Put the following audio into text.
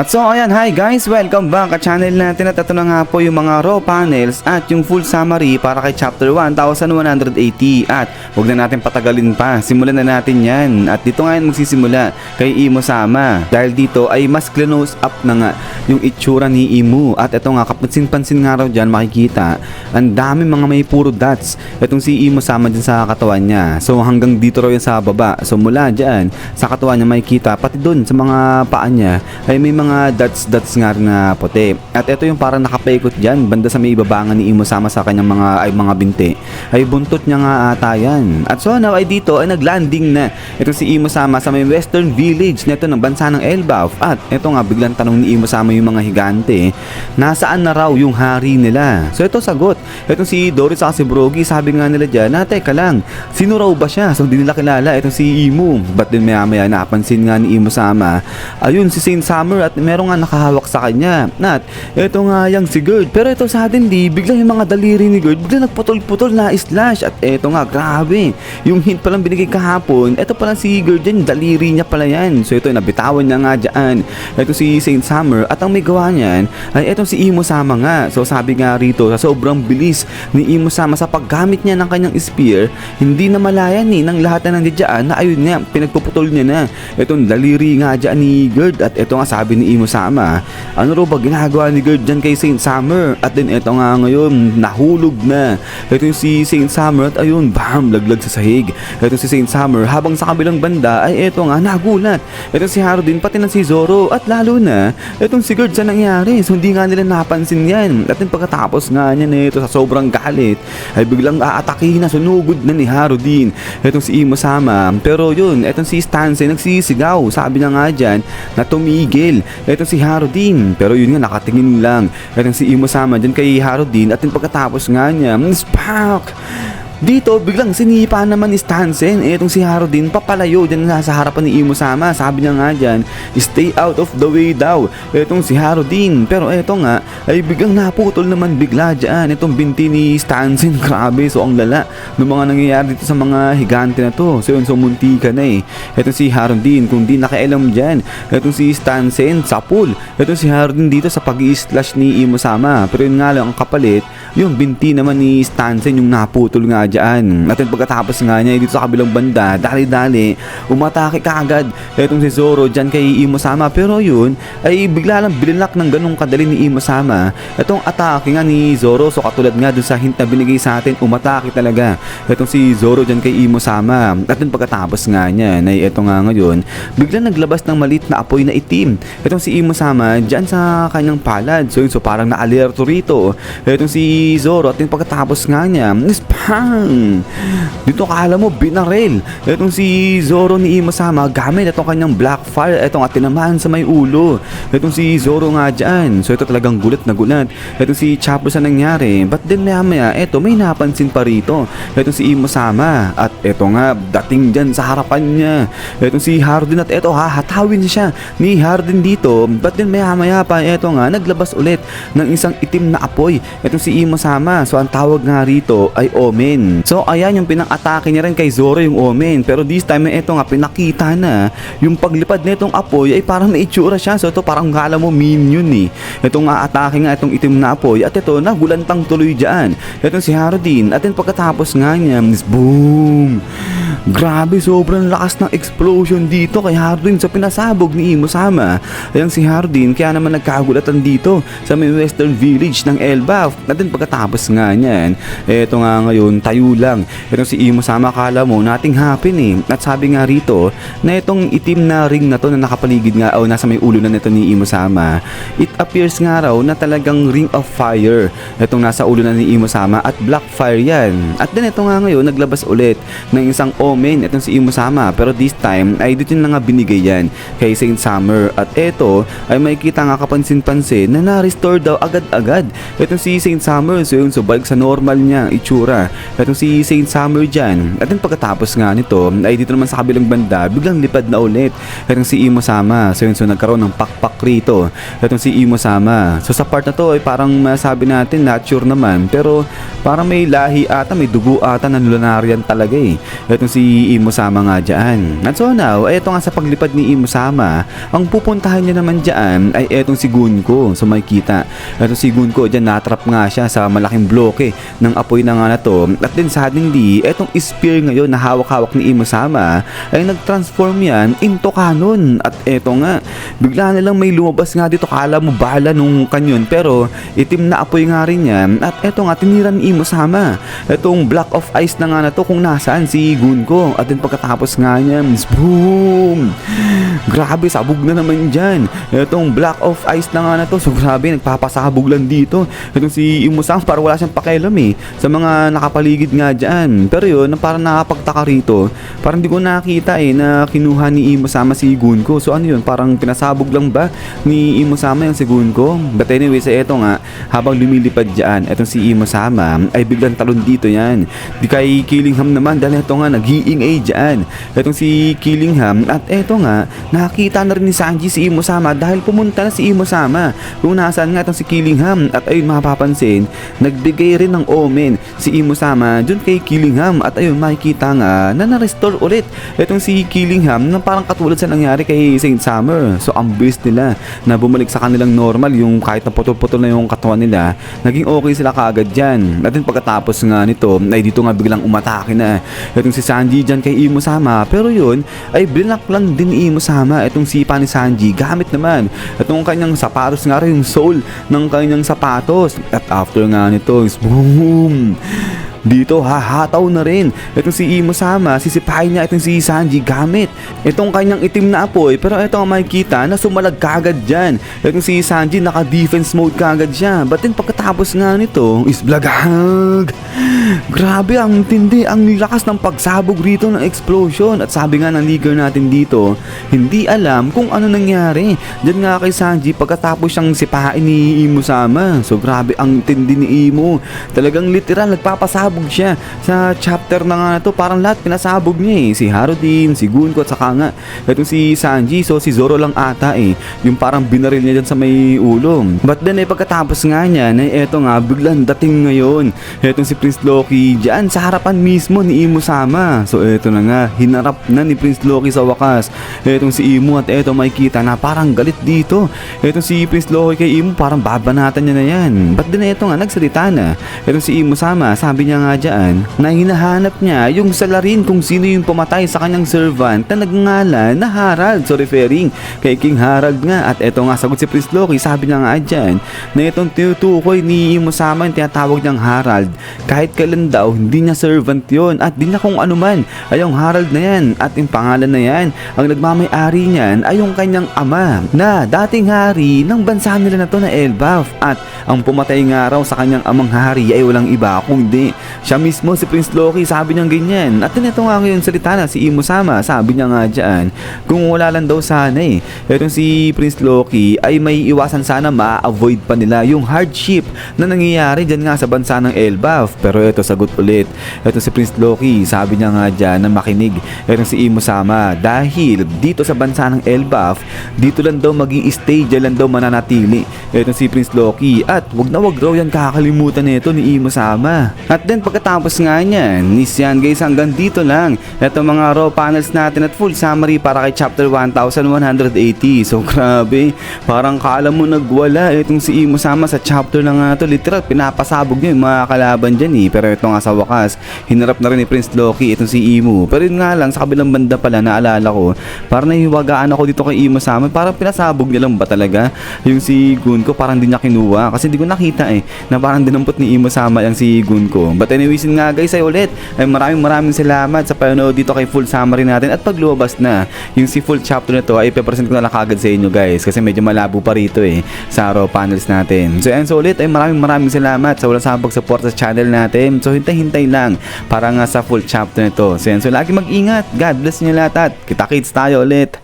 At so ayan, hi guys, welcome back at channel natin at ito na nga po yung mga raw panels at yung full summary para kay chapter 1180 at huwag na natin patagalin pa, simulan na natin yan. At dito nga yan magsisimula kay Imo Sama dahil dito ay mas close up na nga yung itsura ni Imu. At ito nga, kapansin-pansin nga raw dyan makikita ang dami mga may puro dots itong si Imo Sama dyan sa katawan niya. So hanggang dito raw yan sa baba, so mula dyan sa katawan niya makikita pati dun sa mga paa niya ay may mga dots nga rin na puti. At ito yung parang nakapaikot dyan banda sa may ibabangan ni Imo Sama sa kanyang mga binti ay buntot niya nga ata yan. At so now ay dito ay naglanding na itong si Imo Sama sa may western village nito ng bansa ng Elbaf. At ito nga biglang tanong ni Imo Sama yung mga higante, nasaan na raw yung hari nila? So ito sagot, itong si Doris at si Brogy, sabi nga nila dyan na teka lang, sino raw ba siya? So hindi nila kilala itong si Imu. But din maya napansin nga ni Imo Sama, ayun si Saint Summer at meron nga nakahawak sa kanya. At ito nga yung si Gerd. Pero ito suddenly, bigla yung mga daliri ni Gerd bigla nagputol-putol na slash. At ito nga, grabe. Yung hint palang binigay kahapon, ito palang si Gerd yan, daliri niya pala yan. So ito, nabitawan niya nga dyan. Ito si Saint Summer. At ang may gawa niyan, ay itong si Imo Sama nga. So sabi nga rito, sa sobrang bilis ni Imo Sama sa paggamit niya ng kanyang spear, hindi na malayan ng lahat na nandiyan na ayun nga, pinagpuputol niya na itong daliri nga dyan ni Gerd. At ito nga sabi ni Imo Sama, ano raw ba ginagawa ni Gerd dyan kay Saint Summer? At din ito nga ngayon, nahulog na ito yung si Saint Summer at ayun, bam, laglag sa sahig. Ito si Saint Summer, habang sa kabilang banda ay ito nga, nagulat ito si Haru din, pati na si Zoro. At lalo na, itong si Gerd sa nangyari. So hindi nga nila napansin yan. At din pagkatapos nga niya nito sa sobrang galit, ay biglang aatakihin na, sunugod na ni Haru din itong si Imo Sama. Pero yun, itong si Stanse nagsisigaw, sabi niya nga dyan na tumigil itong si Haru din. Pero yun nga, nakatingin lang itong si Imo Sama dyan kay Haru din. At din pagkatapos nga niya, spark! Dito, biglang sinipa naman ni Stansen. Itong si Haru din, papalayo dyan sa harapan ni Imo Sama. Sabi niya nga dyan, stay out of the way daw itong si Haru din. Pero eto nga, ay biglang naputol naman bigla dyan itong binti ni Stansen. Grabe, so ang lala ng mga nangyayari dito sa mga higante na to. So yun, so munti ka na Itong si Haru din, kung di nakialam dyan, itong si Stansen, sapul. Itong si Haru din dito sa pag-i-slash ni Imo Sama. Pero yun nga lang, ang kapalit, yung binti naman ni Stansen yung naputol nga dyan. At pagkatapos nga niya dito sa kabilang banda, dali-dali umatake kaagad itong si Zoro dyan kay Imo Sama. Pero yun ay bigla lang binilak ng ganung kadali ni Imo Sama itong atake nga ni Zoro. So katulad nga dun sa hint na binigay sa atin, umatake talaga itong si Zoro dyan kay Imo Sama. At pagkatapos nga niya ay ito nga ngayon, bigla naglabas ng maliit na apoy na itim itong si Imo Sama dyan sa kanyang palad. So yun, so parang naalerto rito itong si Zoro. At pagkatapos nga niya, spang! Dito akala mo binaril itong si Zoro ni Imo Sama gamit itong kanyang black fire. Itong tinamaan sa may ulo itong si Zoro nga dyan. So ito talagang gulat na gulat itong si Chopper sa nangyari. But then maya ito may napansin pa rito itong si Imo Sama. At ito nga dating dyan sa harapan niya itong si Hardin. At ito hatawin siya ni Hardin dito. But then maya pa ito nga naglabas ulit ng isang itim na apoy itong si Imo Sama. So ang tawag nga rito ay Omen. So ayan yung pinang-atake niya rin kay Zoro, yung Omen. Pero this time ito nga pinakita na yung paglipad nitong apoy ay parang may itsura siya. So ito parang kala mo minion itong atake nga itong itim na apoy. At ito nagulantang tuloy dyan itong si Haru din. At then pagkatapos nga niya, boom! Grabe, sobrang lakas ng explosion dito kay Haru din sa pinasabog ni Imo Sama. Ayan si Haru din, kaya naman nagkagulatan dito sa may western village ng Elbaf. At then pagkatapos nga niyan, eto nga ngayon, tayo lang itong si Imo Sama, akala mo nothing happen At sabi nga rito na itong itim na ring na to na nakapaligid nga o nasa may ulo na nito ni Imo Sama, it appears nga raw na talagang ring of fire itong nasa ulo na ni Imo Sama at black fire yan. At then ito nga ngayon naglabas ulit ng isang Omen itong si Imo Sama. Pero this time ay dito na nga binigay yan kay Saint Summer. At ito ay makikita nga kapansin-pansin na na-restore daw agad-agad itong si Saint Summer. So yun, so balik sa normal niya itsura itong si Saint Summer dyan. At then pagkatapos nga nito ay dito naman sa kabilang banda biglang lipad na ulit itong si Imo Sama. So yun, so nagkaroon ng pakpak rito itong si Imo Sama. So sa part na to ay parang masabi natin nature naman, pero parang may lahi ata, may dugo ata na Lunarian talaga itong si Imo-sama nga dyan. At so now, eto nga sa paglipad ni Imo-sama, ang pupuntahan niya naman dyan ay etong si Gunko. So makikita, etong si Gunko dyan natrap nga siya sa malaking bloke ng apoy na nga na to. At din suddenly, etong spear ngayon na hawak-hawak ni Imo-sama ay nag-transform yan into cannon. At eto nga, bigla na lang may lumabas nga dito, kala mo bala nung kanyon, pero itim na apoy nga rin yan. At eto nga, tinira ni Imo-sama etong block of ice na nga na to kung nasaan si Gunko. At din pagkatapos nga niya, boom! Grabe, sabog na naman dyan. Etong block of ice na nga na to, so grabe, nagpapasabog lang dito. Etong si Imo-sama, parang wala siyang pakialam sa mga nakapaligid nga dyan. Pero yun, parang nakapagtaka rito, parang di ko nakita na kinuha ni Imo-sama si Gunko. So ano yun, parang pinasabog lang ba ni Imo-sama yung si Gunko? But anyway, sa eto nga, habang lumilipad dyan, etong si Imo-sama ay biglang talon dito yan. Di kay Killingham naman, dahil eto nga, nag-iingay dyan etong si Killingham. At eto nga, nakita na rin ni Sanji si Imo-sama dahil pumunta na si Imo-sama kung nasaan nga etong si Killingham. At ayun, mapapansin, nagbigay rin ng omen si Imo-sama dun kay Killingham. At ayun, makikita nga na na-restore ulit etong si Killingham na parang katulad sa nangyari kay Saint Summer. So ang bilis nila na bumalik sa kanilang normal, yung kahit na putol-putol na yung katawan nila, naging okay sila kaagad dyan. At din pagkatapos nga nito, ay dito nga biglang umatake na etong si Sanji dyan kay Imo-sama. Pero yun, ay blinak lang din ni Imo-sama etong sipa ni Sanji gamit naman etong kanyang sapatos nga rin, yung sole ng kanyang sapatos. At after nga nito, boom! Dito hahataw na rin itong si Imo-sama, sisipahin niya itong si Sanji gamit itong kanyang itim na apoy. Pero ito ang makikita na sumalag kagad dyan itong si Sanji, naka defense mode kagad siya. But then pagkatapos nga nito is blagag. Grabe, ang tindi, ang lakas ng pagsabog rito ng explosion. At sabi nga ng leaker natin dito, hindi alam kung ano nangyari dyan nga kay Sanji pagkatapos siyang sipahin ni Imo-sama. So grabe, ang tindi ni Imo, talagang literal nagpapasabog siya sa chapter na nga na to. Parang lahat pinasabog niya si Harudin, si Gunko, at saka nga itong si Sanji. So si Zoro lang ata yung parang binaril niya dyan sa may ulo. But then pagkatapos nga niya na eto nga, biglang dating ngayon etong si Prince Loki dyan sa harapan mismo ni Imo-sama. So eto na nga, hinarap na ni Prince Loki sa wakas etong si Imo. At eto makikita na parang galit dito etong si Prince Loki kay Imo, parang babanatan niya na yan. But then eto nga, nagsalita na etong si Imo-sama. Sabi niya nga dyan na hinahanap niya yung salarin kung sino yung pumatay sa kanyang servant na nagngalan na Harald. So referring kay King Harald nga. At eto nga, sagot si Prince Loki, sabi niya nga dyan na itong tinutukoy ni Imo-sama yung tinatawag niyang Harald, kahit kailan daw hindi niya servant yon at di niya kung ano man ay yung Harald na yan. At yung pangalan na yan, ang nagmamay-ari niyan ay yung kanyang ama na dating hari ng bansa nila na to na Elbaf. At ang pumatay nga raw sa kanyang amang hari ay walang iba kundi siya mismo, si Prince Loki. Sabi niya ganyan. At ito nga ngayon salita na si Imo-sama. Sabi niya nga dyan, kung wala lang daw sana etong si Prince Loki ay may iwasan sana, ma-avoid pa nila yung hardship na nangyayari dyan nga sa bansa ng Elbaf. Pero ito, sagot ulit etong si Prince Loki. Sabi niya nga dyan na makinig etong si Imo-sama, dahil dito sa bansa ng Elbaf, dito lang daw mag-i-stay, dyan lang daw mananatili etong si Prince Loki. At wag na wag raw yan kakalimutan nito ni Imo-sama. At then pagkatapos nga niyan, yan guys, hanggang dito lang ito mga raw panels natin at full summary para kay chapter 1180. So grabe, parang kala mo nagwala itong si Imo-sama sa chapter na nga to. Literal pinapasabog niya yung mga kalaban dyan pero ito nga sa wakas, hinarap na rin ni Prince Loki itong si Imo. Pero yun nga lang, sa kabilang banda pala, naalala ko, parang nahiwagaan ako dito kay Imo-sama, parang pinasabog niya lang ba talaga yung si Gunko? Parang di niya kinuha kasi hindi ko nakita na parang dinampot ni Imo-sama yung si Gunko. But anyways nga guys, ay ulit ay maraming salamat sa panonood dito kay full summary natin. At paglubas na yung si full chapter na to ay ipepresent ko na lang kagad sa inyo guys, kasi medyo malabo pa rito sa raw panels natin. So and so ulit ay maraming salamat sa walang sabag support sa channel natin. So hintay lang para nga sa full chapter nito. So and so lagi mag-ingat, God bless niyo lahat at kita-kits tayo ulit.